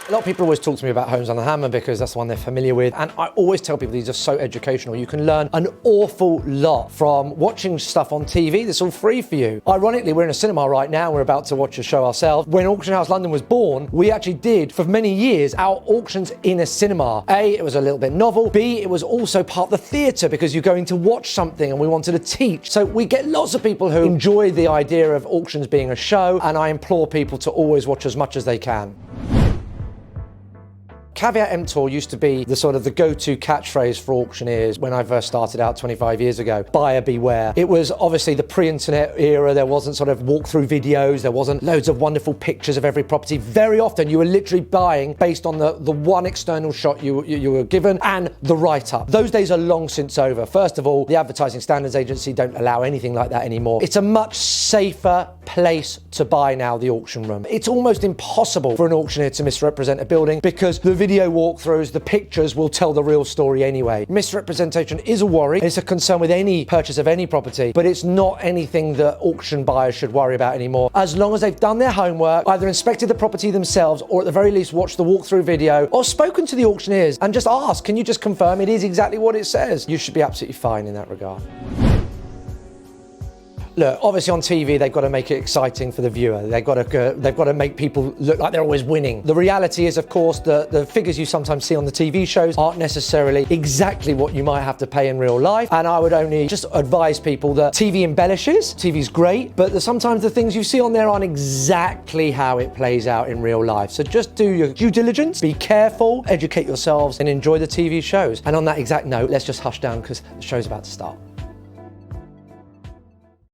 A lot of people always talk to me about Homes on the Hammer because that's the one they're familiar with. And I always tell people these are so educational. You can learn an awful lot from watching stuff on TV that's all free for you. Ironically, we're in a cinema right now. We're about to watch a show ourselves. When Auction House London was born, we actually did, for many years, our auctions in a cinema. A, it was a little bit novel. B, it was also part of the theatre because you're going to watch something and we wanted to teach. So we get lots of people who enjoy the idea of auctions being a show, and I implore people to always watch as much as they can. Caveat emptor used to be the sort of the go-to catchphrase for auctioneers when I first started out 25 years ago. Buyer beware. It was obviously the pre-internet era. There wasn't sort of walkthrough videos. There wasn't loads of wonderful pictures of every property. Very often you were literally buying based on the one external shot you were given and the write-up. Those days are long since over. First of all, the Advertising Standards Agency don't allow anything like that anymore. It's a much safer place to buy now, the auction room. It's almost impossible for an auctioneer to misrepresent a building because the video walkthroughs, the pictures will tell the real story anyway. Misrepresentation is a worry. It's a concern with any purchase of any property, but it's not anything that auction buyers should worry about anymore. As long as they've done their homework, either inspected the property themselves or at the very least watched the walkthrough video or spoken to the auctioneers and just asked, can you just confirm it is exactly what it says? You should be absolutely fine in that regard. Look, obviously on TV, they've got to make it exciting for the viewer. They've got to make people look like they're always winning. The reality is, of course, the figures you sometimes see on the TV shows aren't necessarily exactly what you might have to pay in real life. And I would only just advise people that TV embellishes, TV's great, but sometimes the things you see on there aren't exactly how it plays out in real life. So just do your due diligence, be careful, educate yourselves, and enjoy the TV shows. And on that exact note, let's just hush down because the show's about to start.